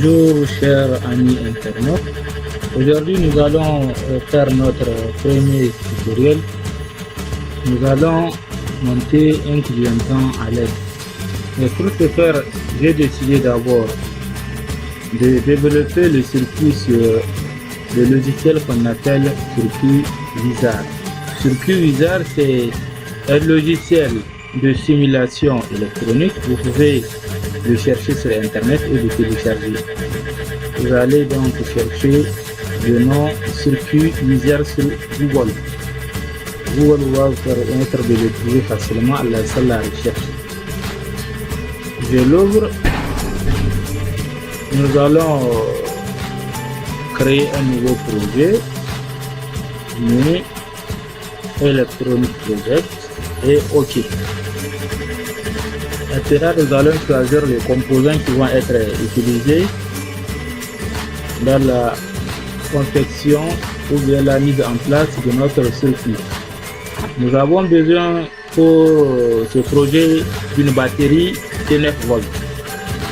Bonjour chers amis internautes, aujourd'hui nous allons faire notre premier tutoriel. Nous allons monter un clienton à l'aide. Mais pour ce faire, j'ai décidé d'abord de développer le circuit sur le logiciel qu'on appelle circuit Wizard. Circuit Wizard, c'est un logiciel de simulation électronique. Vous pouvez le chercher sur internet et le télécharger. Vous allez donc chercher le nom circuit Wizard sur Google. Google va vous permettre de le trouver facilement à la salle de recherche. Je l'ouvre. Nous allons créer un nouveau projet, mais Electronic Project, et OK. Maintenant, nous allons choisir les composants qui vont être utilisés dans la confection ou bien la mise en place de notre circuit. Nous avons besoin pour ce projet d'une batterie de 9 volts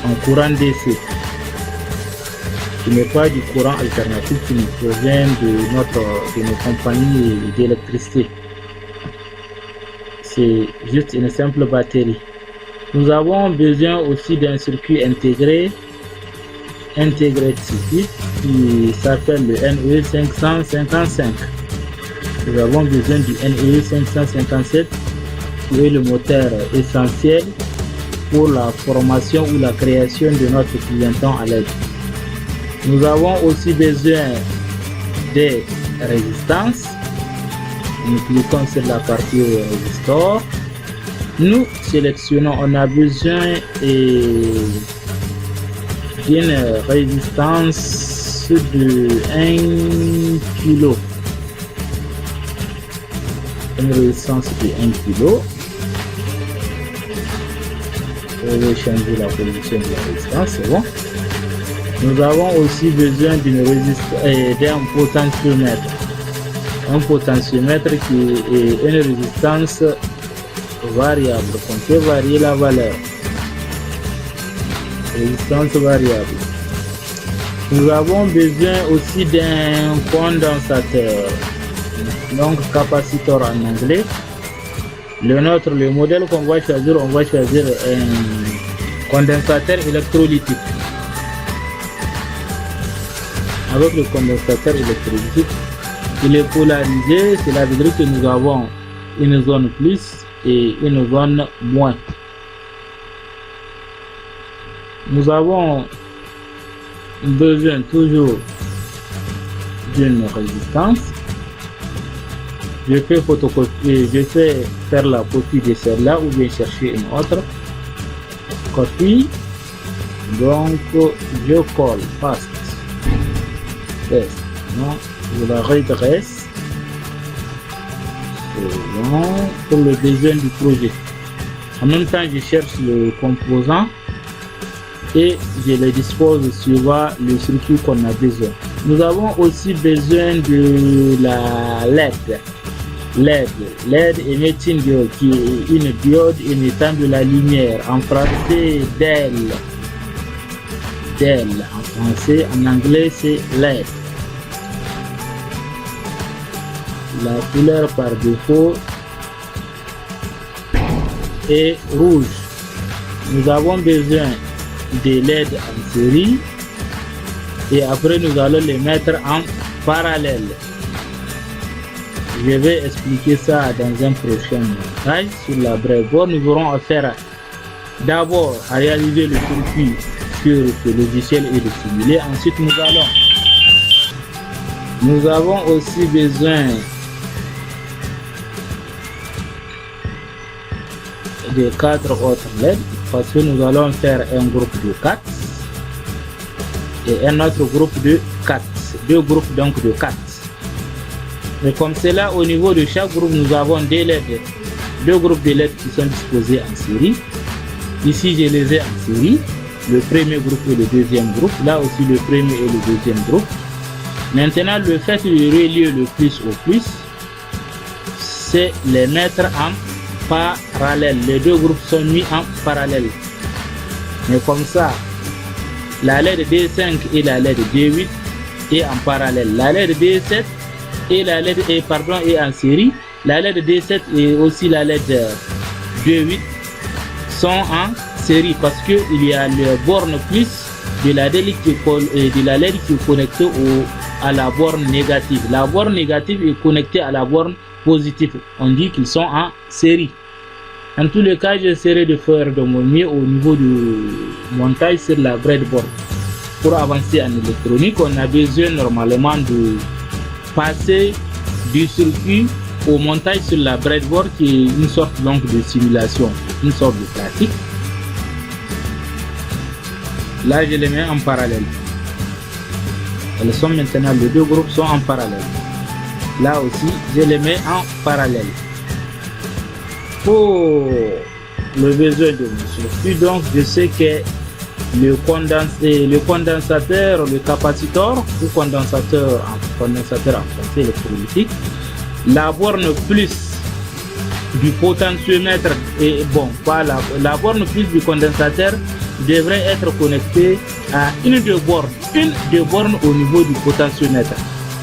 en courant DC. Ce n'est pas du courant alternatif qui nous provient de nos compagnies d'électricité. C'est juste une simple batterie. Nous avons besoin aussi d'un circuit intégré circuit qui s'appelle le NE555. Nous avons besoin du NE557 qui est le moteur essentiel pour la formation ou la création de notre clienton à l'aide. Nous avons aussi besoin des résistances. Nous cliquons sur la partie résistor. Nous sélectionnons, on a besoin d'une résistance de 1 kg. Une résistance de 1 kg. Je vais changer la position de la résistance, c'est bon. Nous avons aussi besoin d'un potentiomètre. Un potentiomètre qui est une résistance variable, on peut varier la valeur. Résistance variable. Nous avons besoin aussi d'un condensateur, donc capaciteur en anglais. Le modèle qu'on va choisir, on va choisir un condensateur électrolytique. Avec le condensateur électrolytique, il est polarisé, cela veut dire que nous avons une zone plus et une zone moins. Nous avons besoin toujours d'une résistance. Je fais photocopier, je fais faire la copie de celle-là ou bien chercher une autre copie. Donc je colle fast. Non, je la redresse pour le besoin du projet. En même temps, je cherche le composant et je le dispose suivant le circuit qu'on a besoin. Nous avons aussi besoin de la LED. LED émet une diode qui est une diode émettant de la lumière. En français, DEL. En français, en anglais, c'est LED. La couleur par défaut est rouge. Nous avons besoin des LED en série et après nous allons les mettre en parallèle. Je vais expliquer ça dans un prochain montage sur la breadboard. Nous aurons affaire d'abord à réaliser le circuit sur ce logiciel et le simuler. Ensuite nous avons aussi besoin de 4 autres LED parce que nous allons faire un groupe de 4 et un autre groupe de 4, deux groupes donc de 4. Et comme cela, au niveau de chaque groupe, nous avons deux LED, deux groupes de LED qui sont disposés en série. Ici, je les ai en série, le premier groupe et le deuxième groupe. Là aussi, le premier et le deuxième groupe. Maintenant, le fait de relier le plus au plus, c'est les mettre en parallèle. Les deux groupes sont mis en parallèle. Mais comme ça, la LED D5 et la LED D8 est en parallèle. La LED D7 et la LED est en série. La LED D7 et aussi la LED D8 sont en série parce que il y a le borne plus de la LED qui est connectée à la borne négative. La borne négative est connectée à la borne positive. On dit qu'ils sont en série. En tous les cas, j'essaierai de faire de mon mieux au niveau du montage sur la breadboard. Pour avancer en électronique, on a besoin normalement de passer du circuit au montage sur la breadboard, qui est une sorte donc de simulation, une sorte de pratique. Là, je les mets en parallèle. Elles sont maintenant, les deux groupes sont en parallèle. Là aussi, je les mets en parallèle. Pour le besoin de mon circuit, donc je sais que le condensateur, le capaciteur ou condensateur en français électrolytique, la borne plus du potentiomètre et bon, pas la borne plus du condensateur devrait être connectée à une des bornes au niveau du potentiomètre.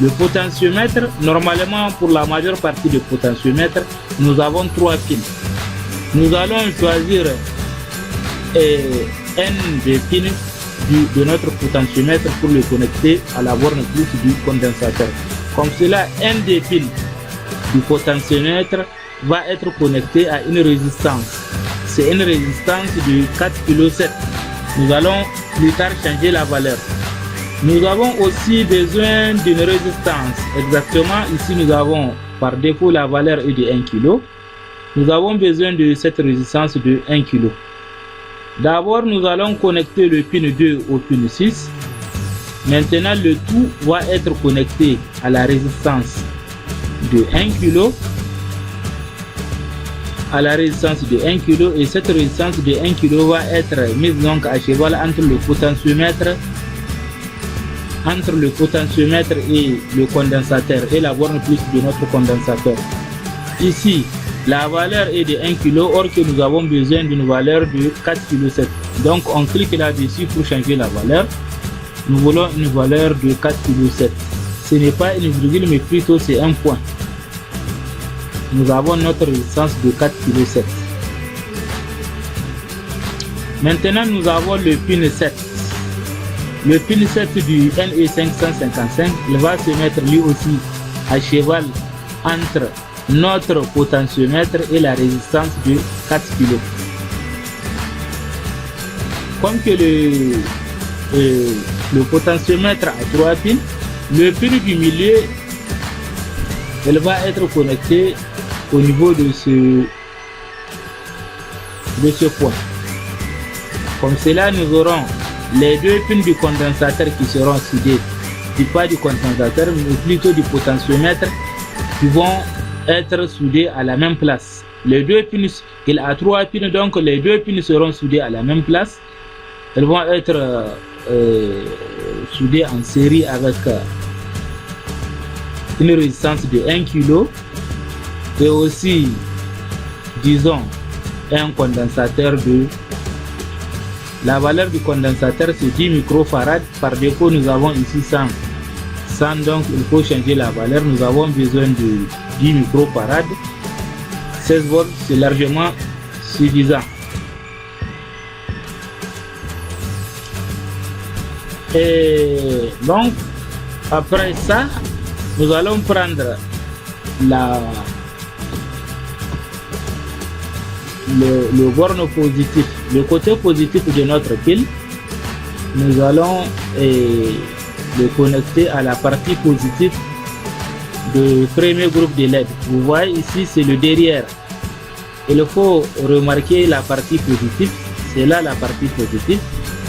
Le potentiomètre, normalement pour la majeure partie des potentiomètres, nous avons 3 pins. Nous allons choisir un des pins de notre potentiomètre pour le connecter à la borne plus du condensateur. Comme cela, un des pins du potentiomètre va être connecté à une résistance. C'est une résistance de 4,7 kg. Nous allons plus tard changer la valeur. Nous avons aussi besoin d'une résistance. Exactement, ici nous avons par défaut la valeur est de 1 kg. Nous avons besoin de cette résistance de 1 kg. D'abord, nous allons connecter le pin 2 au pin 6. Maintenant, le tout va être connecté à la résistance de 1 kg. À la résistance de 1 kg, et cette résistance de 1 kg va être mise donc à cheval entre le potentiomètre et le condensateur et la borne plus de notre condensateur. Ici, la valeur est de 1 kg, or que nous avons besoin d'une valeur de 4,7 kg. Donc on clique là-dessus pour changer la valeur. Nous voulons une valeur de 4,7 kg. Ce n'est pas une virgule, mais plutôt c'est un point. Nous avons notre résistance de 4,7 kg. Maintenant, nous avons le pin 7. Le pin 7 du NE555, il va se mettre lui aussi à cheval entre notre potentiomètre et la résistance de 4 kg. Comme que le potentiomètre a 3 pins, le pin du milieu, il va être connecté au niveau de ce point. Comme cela, nous aurons les deux pins du condensateur qui seront soudés, pas du condensateur mais plutôt du potentiomètre, qui vont être soudés à la même place. Les deux pins, il a 3 pins, donc les deux pins seront soudés à la même place. Ils vont être soudés en série avec une résistance de 1 kg et aussi, disons, un condensateur de... La valeur du condensateur c'est 10 microfarads. Par défaut, nous avons ici 100. Donc il faut changer la valeur. Nous avons besoin de 10 microfarads. 16 volts, c'est largement suffisant. Et donc, après ça, nous allons prendre le borne positif, le côté positif de notre pile. Nous allons le connecter à la partie positive du premier groupe de LED. Vous voyez ici, c'est le derrière. Il faut remarquer la partie positive, c'est là la partie positive.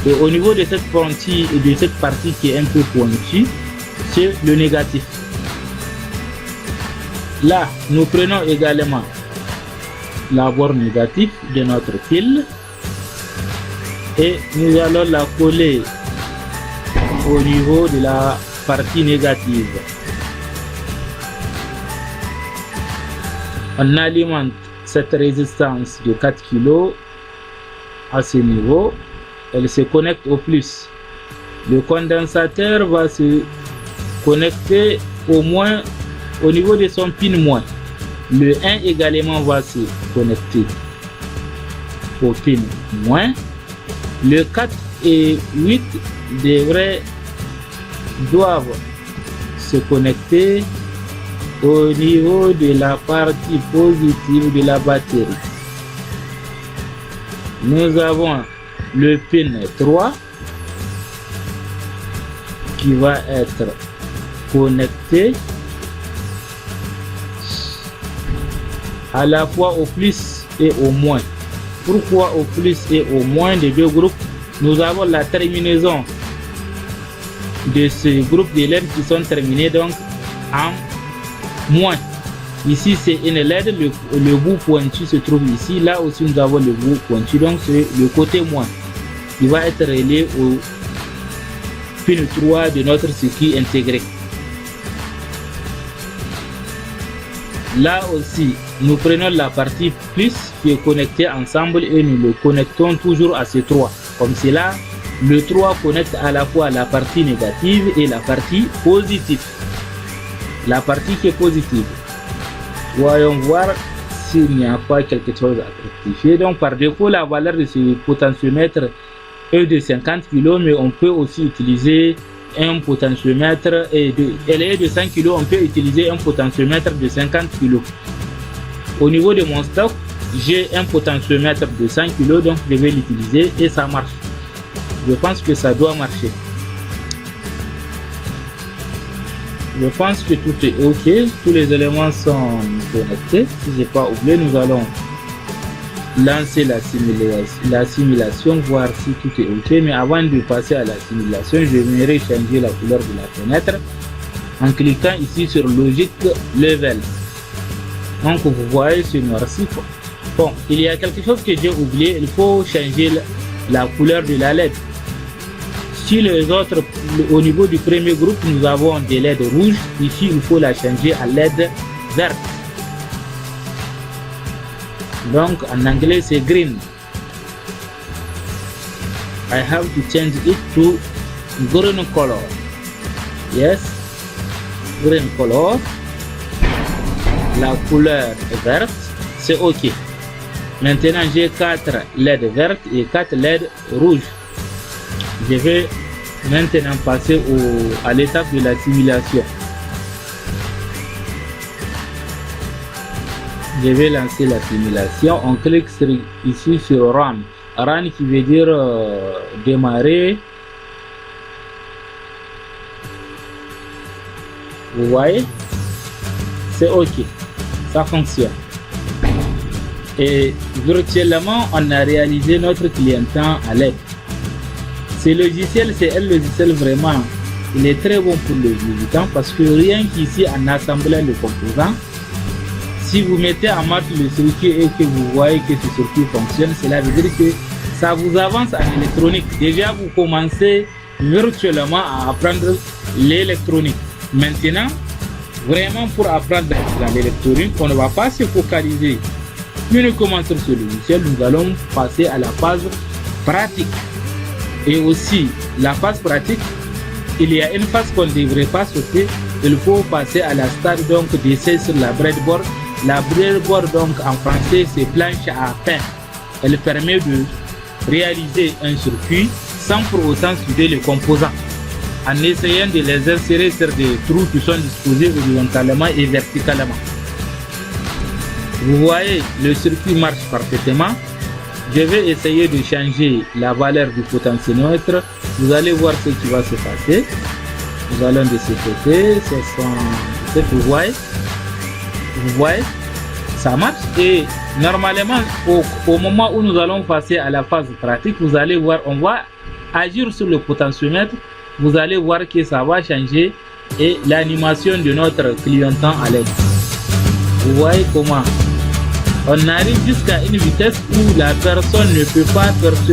Et au niveau de cette partie qui est un peu pointue, c'est le négatif. Là, nous prenons également la borne négative de notre pile et nous allons la coller au niveau de la partie négative. On alimente cette résistance de 4 kg à ce niveau. Elle se connecte au plus. Le condensateur va se connecter au moins au niveau de son pin moins. Le 1 également va se connecter au pin moins. Le 4 et 8 doivent se connecter au niveau de la partie positive de la batterie. Nous avons le pin 3 qui va être connecté à la fois au plus et au moins. Pourquoi au plus et au moins des deux groupes? Nous avons la terminaison de ce groupe de LED qui sont terminés donc en moins. Ici c'est une LED, le bout pointu se trouve ici. Là aussi nous avons le bout pointu, donc c'est le côté moins qui va être relié au pin 3 de notre circuit intégré. Là aussi nous prenons la partie plus qui est connectée ensemble et nous le connectons toujours à ce 3. Comme cela, le 3 connecte à la fois la partie négative et la partie positive. La partie qui est positive. Voyons voir s'il n'y a pas quelque chose à rectifier. Donc par défaut, la valeur de ce potentiomètre est de 50 kg, mais on peut aussi utiliser un potentiomètre elle est de 100 kg, on peut utiliser un potentiomètre de 50 kg. Au niveau de mon stock, j'ai un potentiomètre de 100 kg, donc je vais l'utiliser et ça marche. Je pense que ça doit marcher. Je pense que tout est ok, tous les éléments sont connectés. Si je n'ai pas oublié, nous allons lancer la simulation, voir si tout est ok. Mais avant de passer à la simulation, je vais changer la couleur de la fenêtre en cliquant ici sur Logic Level. Donc vous voyez ce noirci. Bon, il y a quelque chose que j'ai oublié, il faut changer la couleur de la LED. Si les autres, au niveau du premier groupe, nous avons des LED rouges, ici il faut la changer à LED verte. Donc en anglais c'est green. I have to change it to green color. Yes, green color. La couleur est verte, c'est ok. Maintenant j'ai 4 LED vertes et 4 LED rouges. Je vais maintenant passer à l'étape de la simulation. Je vais lancer la simulation. On clique ici sur Run. Run qui veut dire démarrer. Vous voyez, c'est ok, ça fonctionne. Et virtuellement, on a réalisé notre clientin à l'aide. Ce logiciel, c'est un logiciel vraiment, il est très bon pour les débutants parce que rien qu'ici en assemblant les composants, si vous mettez en marche le circuit et que vous voyez que ce circuit fonctionne, cela veut dire que ça vous avance en électronique. Déjà, vous commencez virtuellement à apprendre l'électronique. Maintenant, vraiment pour apprendre dans l'électronique, on ne va pas se focaliser uniquement sur ce logiciel. Nous allons passer à la phase pratique. Et aussi, la phase pratique, il y a une phase qu'on ne devrait pas sauter. Il faut passer à la stade donc d'essai sur la breadboard. La breadboard donc en français c'est planche à pain. Elle permet de réaliser un circuit sans pour autant souder les composants, en essayant de les insérer sur des trous qui sont disposés horizontalement et verticalement. Vous voyez, le circuit marche parfaitement. Je vais essayer de changer la valeur du potentiomètre. Vous allez voir ce qui va se passer. Nous allons de ce côté. Vous voyez, ça marche. Et normalement, au moment où nous allons passer à la phase pratique, vous allez voir, on va agir sur le potentiomètre. Vous allez voir que ça va changer et l'animation de notre clientin à l'aide. Vous voyez comment on arrive jusqu'à une vitesse où la personne ne peut pas percevoir